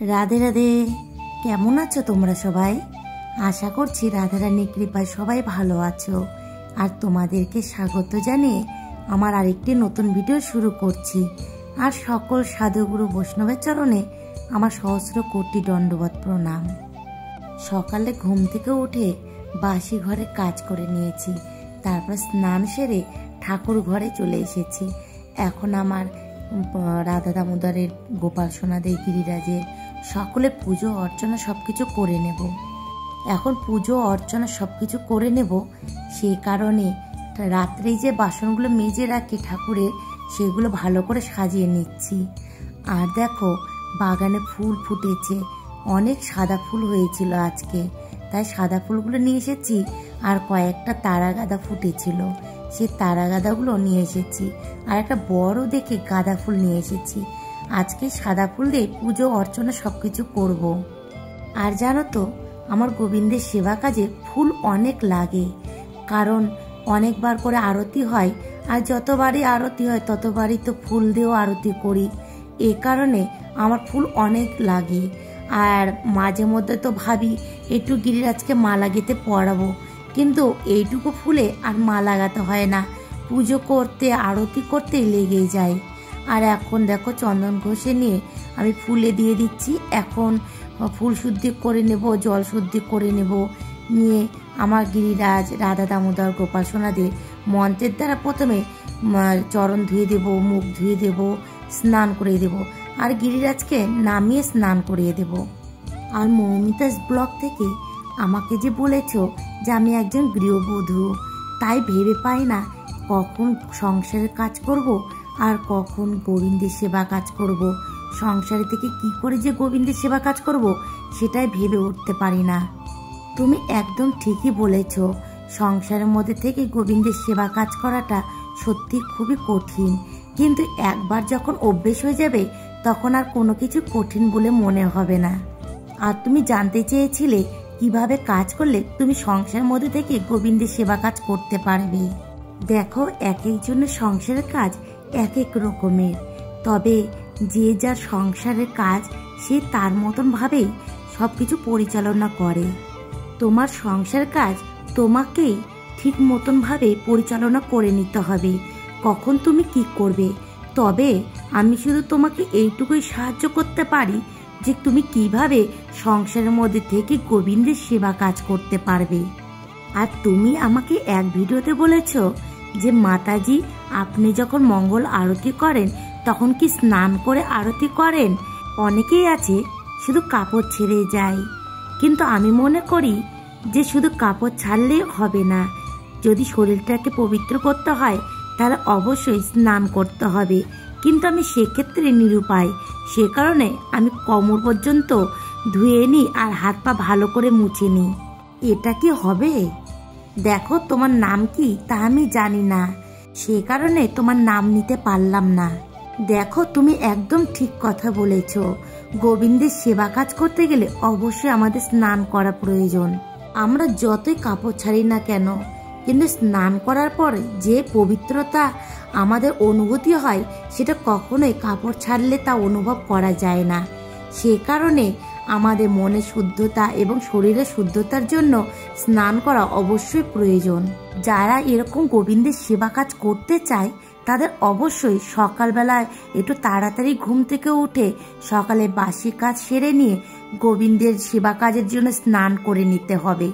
রাধে রাধে। কেমন আছো তোমরা সবাই? আশা করছি রাধারানীর কৃপায় সবাই ভালো আছো। আর তোমাদেরকে স্বাগত জানিয়ে আমার আরেকটি নতুন ভিডিও শুরু করছি। আর সকল সাধুগুরু বৈষ্ণবের চরণে আমার সহস্র কোটি দণ্ডবত প্রণাম। সকালে ঘুম থেকে উঠে বাসি ঘরে কাজ করে নিয়েছি, তারপর স্নান সেরে ঠাকুর ঘরে চলে এসেছি। এখন আমার রাধা দামোদরের, গোপাল সোনাদের, গিরিরাজের সকলের পুজো অর্চনা সবকিছু করে নেব। এখন পুজো অর্চনা সবকিছু করে নেব, সেই কারণে রাত্রেই যে বাসনগুলো মেজে রাখি ঠাকুরের, সেগুলো ভালো করে সাজিয়ে নিচ্ছি। আর দেখো বাগানে ফুল ফুটেছে, অনেক সাদা ফুল হয়েছিল আজকে, তাই সাদা ফুলগুলো নিয়ে এসেছি। আর কয়েকটা তারা গাঁদা ফুটেছিল, সেই তারা গাঁদাগুলো নিয়ে এসেছি। আর একটা বড় দেখে গাঁদা ফুল নিয়ে এসেছি। আজকে সাদা ফুল দিয়ে পুজো অর্চনা সবকিছু করব। আর জানো তো, আমার গোবিন্দের সেবা কাজে ফুল অনেক লাগে, কারণ অনেকবার করে আরতি হয়, আর যতবারই আরতি হয় ততবারই তো ফুল দিয়েও আরতি করি। এ কারণে আমার ফুল অনেক লাগে। আর মাঝে মধ্যে তো ভাবি একটু গিরিরাজকে মালা গেঁথে পরাবো, কিন্তু এইটুকু ফুলে আর মালা গাঁথা হয় না, পুজো করতে আরতি করতেই লেগেই যায়। আর এখন দেখো চন্দন ঘষে নিয়ে আমি ফুলে দিয়ে দিচ্ছি। এখন ফুল শুদ্ধি করে নেব, জল শুদ্ধি করে নেব, নিয়ে আমার গিরিরাজ, রাধা দামোদর, গোপাল সোনাদের মন্ত্রের দ্বারা প্রথমে চরণ ধুয়ে দেব, মুখ ধুয়ে দেব, স্নান করিয়ে দেব। আর গিরিরাজকে নামিয়ে স্নান করিয়ে দেব। আর মৌমিতাস ব্লগ থেকে আমাকে যে বলেছ যে আমি একজন গৃহবধূ, তাই ভেবে পাই না কখন সংসারের কাজ করব আর কখন গোবিন্দের সেবা কাজ করব। সংসারে থেকে কি করে যে গোবিন্দের সেবা কাজ করব সেটাই ভেবে উঠতে পারি না। তুমি একদম ঠিকই বলেছ, সংসারের মধ্যে থেকে গোবিন্দের সেবা কাজ করাটা সত্যি খুবই কঠিন, কিন্তু একবার যখন অভ্যেস হয়ে যাবে তখন আর কোনো কিছু কঠিন বলে মনে হবে না। আর তুমি জানতে চেয়েছিলে কিভাবে কাজ করলে তুমি সংসারের মধ্যে থেকে গোবিন্দের সেবা কাজ করতে পারবে। দেখো, এক একজনের সংসারের কাজ এক এক রকমের, তবে যে যার সংসারের কাজ সে তার মতন ভাবেই সবকিছু পরিচালনা করে। তোমার সংসার কাজ তোমাকেই ঠিক মতন ভাবে পরিচালনা করে নিতে হবে, কখন তুমি কি করবে। তবে আমি শুধু তোমাকে এইটুকুই সাহায্য করতে পারি যে তুমি কিভাবে সংসারের মধ্যে থেকে গোবিন্দের সেবা কাজ করতে পারবে। আর তুমি আমাকে এক ভিডিওতে বলেছ যে মাতাজি, আপনি যখন মঙ্গল আরতি করেন তখন কি স্নান করে আরতি করেন? অনেকেই আছে শুধু কাপড় ছেড়ে যায়, কিন্তু আমি মনে করি যে শুধু কাপড় ছাড়লেই হবে না। যদি শরীরটাকে পবিত্র করতে হয় তাহলে অবশ্যই স্নান করতে হবে, কিন্তু আমি সেক্ষেত্রে নিরুপায়। সে কারণে আমি কোমর পর্যন্ত ধুয়ে নিই আর হাত পা ভালো করে মুছে নিই। এটা কি হবে? দেখো, তোমার নাম কি তা আমি জানি না, সে কারণে তোমার নাম নিতে পারলাম না। দেখো, তুমি একদম ঠিক কথা বলেছ, গোবিন্দের সেবা কাজ করতে গেলে অবশ্যই আমাদের স্নান করা প্রয়োজন। আমরা যতই কাপড় ছাড়ি না কেন, কিন্তু স্নান করার পর যে পবিত্রতা আমাদের অনুভূতি হয় সেটা কখনোই কাপড় ছাড়লে তা অনুভব করা যায় না। সে কারণে আমাদের মনের শুদ্ধতা এবং শরীরের শুদ্ধতার জন্য স্নান করা অবশ্যই প্রয়োজন। যারা এরকম গোবিন্দের সেবা কাজ করতে চায় তাদের অবশ্যই সকালবেলায় একটু তাড়াতাড়ি ঘুম থেকে উঠে সকালে বাসি কাজ সেরে নিয়ে গোবিন্দের সেবা কাজের জন্য স্নান করে নিতে হবে।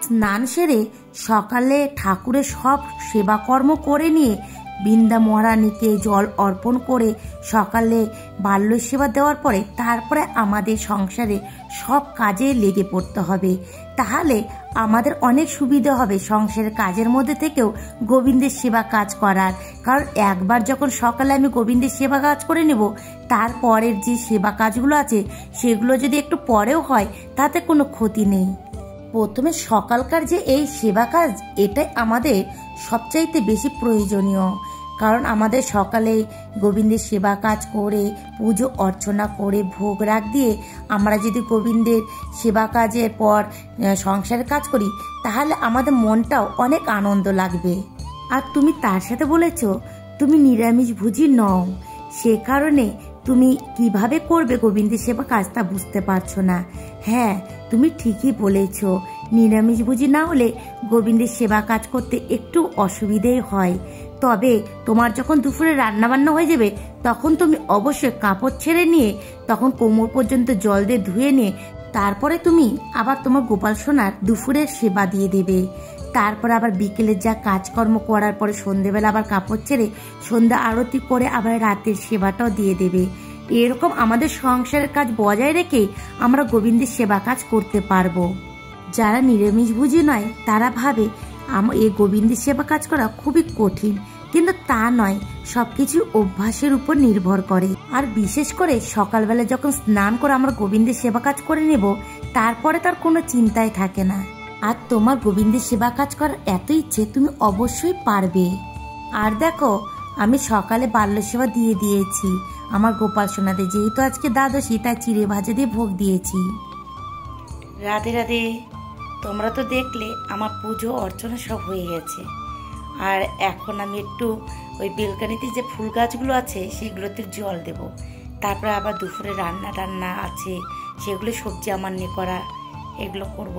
স্নান সেরে সকালে ঠাকুরের সব সেবাকর্ম করে নিয়ে বৃন্দা মহারানীকে জল অর্পণ করে সকালে বাল্য সেবা দেওয়ার পরে তারপরে আমাদের সংসারে সব কাজে লেগে পড়তে হবে। তাহলে আমাদের অনেক সুবিধা হবে সংসারের কাজের মধ্যে থেকেও গোবিন্দের সেবা কাজ করার। কারণ একবার যখন সকালে আমি গোবিন্দের সেবা কাজ করে নেব, তারপরের যে সেবা কাজগুলো আছে সেগুলো যদি একটু পরেও হয় তাতে কোনো ক্ষতি নেই। প্রথমে সকালকার যে এই সেবা কাজ, এটাই আমাদের সবচাইতে বেশি প্রয়োজনীয়। কারণ আমাদের সকালে গোবিন্দের সেবা কাজ করে পুজো অর্চনা করে ভোগ রাখ দিয়ে আমরা যদি গোবিন্দের সেবা কাজের পর সংসারের কাজ করি তাহলে আমাদের মনটাও অনেক আনন্দ লাগবে। আর তুমি তার সাথে বলেছ তুমি নিরামিষ ভোজী নও, সে কারণে তুমি কিভাবে করবে গোবিন্দের সেবা কাজ তা বুঝতে পারছো না। হ্যাঁ, তুমি ঠিকই বলেছ, নিরামিষভোজী না হলে গোবিন্দের সেবা কাজ করতে একটু অসুবিধেই হয়। তবে তোমার যখন দুপুরে রান্না বান্না হয়ে যাবে তখন তুমি অবশ্যই কাপড় ছেড়ে নিয়ে তখন কোমর পর্যন্ত জল দিয়ে ধুয়ে নিয়ে তারপরে তুমি আবার তোমার গোপাল সোনার দুপুরের সেবা দিয়ে দেবে। তারপর আবার বিকেলের যা কাজকর্ম করার পরে সন্ধেবেলা আবার কাপড় ছেড়ে সন্ধ্যা আরতি করে আবার রাতের সেবাটাও দিয়ে দেবে। এরকম আমাদের সংসারের কাজ বজায় রেখে আমরা গোবিন্দের সেবা কাজ করতে পারবো। যারা নিরামিষভোজী নয় তারা ভাবে এই গোবিন্দের সেবা কাজ করা খুবই কঠিন, কিন্তু তা নয়, সবকিছু অভ্যাসের উপর নির্ভর করে। আর বিশেষ করে সকালবেলা যখন স্নান করে আমরা গোবিন্দের সেবা কাজ করে নেব তারপরে তার কোনো চিন্তাই থাকে না। আর তোমার গোবিন্দের সেবা কাজ করার এত ইচ্ছে, তুমি অবশ্যই পারবে। আর দেখো, আমি সকালে বাল্য সেবা দিয়ে দিয়েছি আমার গোপাল সোনাদের, যেহেতু আজকে দ্বাদশী তাই চিড়ে ভাজা দিয়ে ভোগ দিয়েছি। রাধে রাধে। তোমরা তো দেখলে আমার পুজো অর্চনা সব হয়ে গেছে। আর এখন আমি একটু ওই বেলকানিতে যে ফুল গাছগুলো আছে সেগুলোতে জল দেব। তারপরে আবার দুপুরে রান্না টান্না আছে, সেগুলো সবজি আমার নিয়ে করা, এগুলো করব।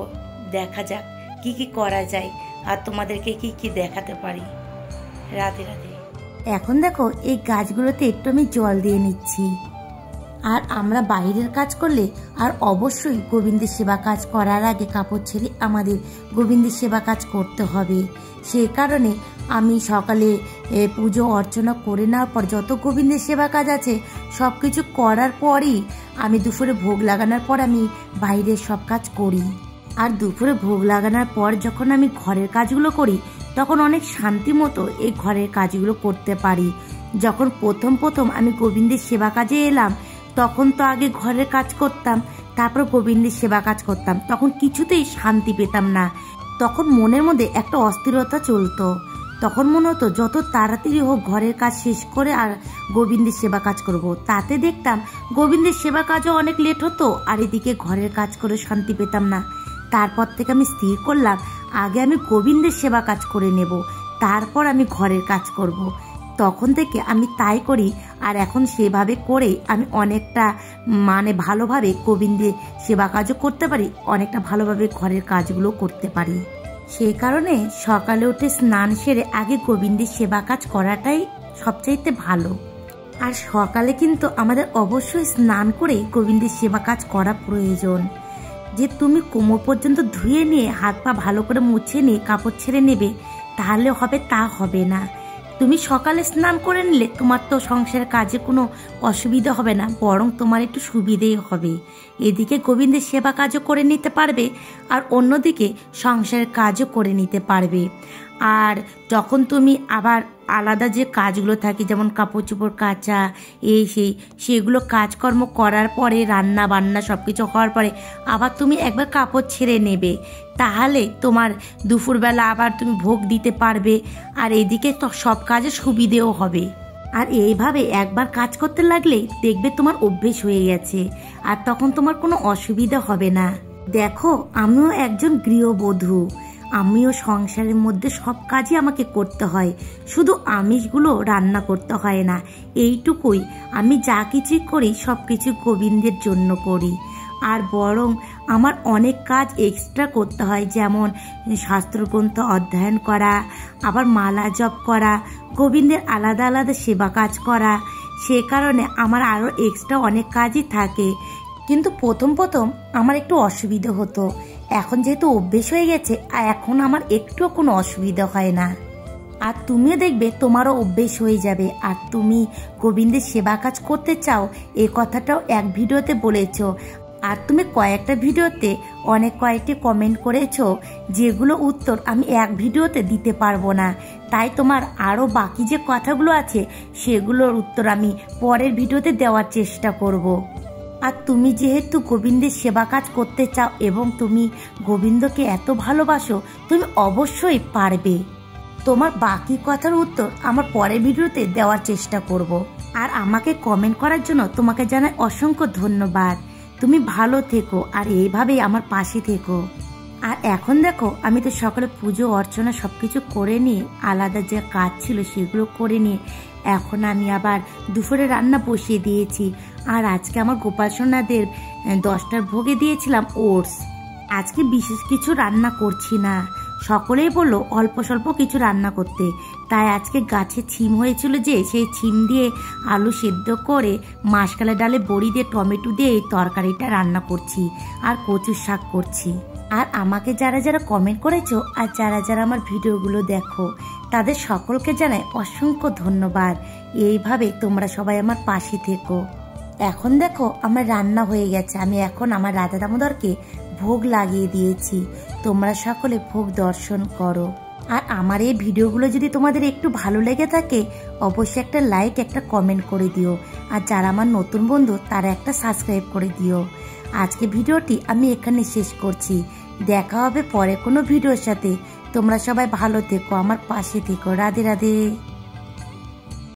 দেখা যাক কি কি করা যায় আর তোমাদেরকে কি কি দেখাতে পারি। রাধে রাধে। এখন দেখো, এই গাছগুলোতে একটু আমি জল দিয়ে নিচ্ছি। আর আমরা বাইরের কাজ করলে আর অবশ্যই গোবিন্দের সেবা কাজ করার আগে কাপড় ছেড়ে আমাদের গোবিন্দের সেবা কাজ করতে হবে। সেই কারণে আমি সকালে পুজো অর্চনা করে নেওয়ার পর যত গোবিন্দের সেবা কাজ আছে সব কিছু করার পরই আমি দুপুরে ভোগ লাগানোর পর আমি বাইরের সব কাজ করি। আর দুপুরে ভোগ লাগানোর পর যখন আমি ঘরের কাজগুলো করি তখন অনেক শান্তি মতো এই ঘরের কাজগুলো করতে পারি। যখন প্রথম আমি গোবিন্দের সেবা কাজে এলাম তখন তো আগে ঘরের কাজ করতাম, তারপর গোবিন্দের সেবা কাজ করতাম, তখন কিছুতেই শান্তি পেতাম না। তখন মনের মধ্যে একটা অস্থিরতা চলতো। তখন মনে হতো যত তাড়াতাড়ি হোক ঘরের কাজ শেষ করে আর গোবিন্দের সেবা কাজ করব। তাতে দেখতাম গোবিন্দের সেবা কাজও অনেক লেট হতো আর এদিকে ঘরের কাজ করে শান্তি পেতাম না। তারপর থেকে আমি স্থির করলাম আগে আমি গোবিন্দের সেবা কাজ করে নেব, তারপর আমি ঘরের কাজ করব। তখন থেকে আমি তাই করি। আর এখন সেভাবে করে আমি অনেকটা ভালোভাবে গোবিন্দের সেবা কাজও করতে পারি, অনেকটা ভালোভাবে ঘরের কাজগুলো করতে পারি। সেই কারণে সকালে উঠে স্নান সেরে আগে গোবিন্দের সেবা কাজ করাটাই সবচাইতে ভালো। আর সকালে কিন্তু আমাদের অবশ্যই স্নান করে গোবিন্দের সেবা কাজ করা প্রয়োজন। যে তুমি কোমর পর্যন্ত ধুয়ে নিয়ে হাত পা ভালো করে মুছে নিয়ে কাপড় ছেড়ে নেবে তাহলে হবে, তা হবে না। তুমি সকালে স্নান করে নিলে তোমার তো সংসারের কাজে কোনো অসুবিধা হবে না, বরং তোমার একটু সুবিধেই হবে। এদিকে গোবিন্দের সেবা কাজও করে নিতে পারবে আর অন্যদিকে সংসারের কাজও করে নিতে পারবে। আর যখন তুমি আবার আলাদা যে কাজগুলো থাকে যেমন কাপড় চোপড় কাচা সেগুলো কাজকর্ম করার পরে রান্না বান্না সব কিছু হওয়ার পরে আবার তুমি একবার কাপড় ছেড়ে নেবে, তাহলে তোমার দুপুরবেলা আবার তুমি ভোগ দিতে পারবে আর এদিকে তো সব কাজে সুবিধেও হবে। আর এইভাবে একবার কাজ করতে লাগলেই দেখবে তোমার অভ্যেস হয়ে গেছে আর তখন তোমার কোনো অসুবিধা হবে না। দেখো, আমিও একজন গৃহবধূ, আমিও সংসারের মধ্যে সব কাজই আমাকে করতে হয়, শুধু আমিষগুলো রান্না করতে হয় না। এইটুকুই, আমি যা কিছুই করি সব কিছু গোবিন্দের জন্য করি। আর বরং আমার অনেক কাজ এক্সট্রা করতে হয়, যেমন শাস্ত্রগ্রন্থ অধ্যয়ন করা, আবার মালা জপ করা, গোবিন্দের আলাদা আলাদা সেবা কাজ করা। সে কারণে আমার আরও এক্সট্রা অনেক কাজই থাকে। কিন্তু প্রথম আমার একটু অসুবিধা হতো, এখন যেহেতু অভ্যেস হয়ে গেছে এখন আমার একটুও কোনো অসুবিধা হয় না। আর তুমিও দেখবে তোমারও অভ্যেস হয়ে যাবে। আর তুমি গোবিন্দের সেবা কাজ করতে চাও এই কথাটাও এক ভিডিওতে বলেছ, আর তুমি কয়েকটা ভিডিওতে কয়েকটি কমেন্ট করেছো যেগুলো উত্তর আমি এক ভিডিওতে দিতে পারবো না। তাই তোমার আরও বাকি যে কথাগুলো আছে সেগুলোর উত্তর আমি পরের ভিডিওতে দেওয়ার চেষ্টা করব। আর তুমি যেহেতু গোবিন্দের সেবা কাজ করতে চাও এবং তুমি গোবিন্দকে এত ভালোবাসো, তুমি অবশ্যই পারবে। তোমার বাকি কথার উত্তর আমার পরের ভিডিওতে দেওয়ার চেষ্টা করব। আর আমাকে কমেন্ট করার জন্য তোমাকে জানাই অসংখ্য ধন্যবাদ। তুমি ভালো থেকো আর এইভাবেই আমার পাশে থেকো। আর এখন দেখো আমি তো সকালে পুজো অর্চনা সব কিছু করে নিয়ে আলাদা যে কাজ ছিল সেগুলো করে নিয়ে এখন আমি আবার দুপুরে রান্না বসিয়ে দিয়েছি। আর আজকে আমার গোপাল সোনাদের 10টার ভোগে দিয়েছিলাম ওটস। আজকে বিশেষ কিছু রান্না করছি না, সকলেই বললো অল্প স্বল্প কিছু রান্না করতে। তাই আজকে গাছে ছিম হয়েছিল যে সেই ছিম দিয়ে আলু সেদ্ধ করে মাসকালে ডালে বড়ি দিয়ে টমেটো দিয়ে এই তরকারিটা রান্না করছি আর কচুর শাক করছি। আর আমাকে যারা যারা কমেন্ট করেছো আর যারা যারা আমার ভিডিওগুলো দেখো তাদের সকলকে জানাই অসংখ্য ধন্যবাদ। এইভাবে তোমরা সবাই আমার পাশে থেকো। এখন দেখো আমার রান্না হয়ে গেছে, আমি এখন আমার রাধা দামোদরকে ভোগ লাগিয়ে দিয়েছি। তোমরা সকলে ভোগ দর্শন করো। আর আমার এই ভিডিওগুলো যদি তোমাদের একটু ভালো লেগে থাকে অবশ্যই একটা লাইক একটা কমেন্ট করে দিও। আর যারা আমার নতুন বন্ধু তারা একটা সাবস্ক্রাইব করে দিও। আজকে ভিডিওটি আমি এখানে শেষ করছি, দেখা হবে পরে কোনো ভিডিওর সাথে। তোমরা সবাই ভালো থেকো, আমার পাশে থেকো। রাধে রাধে।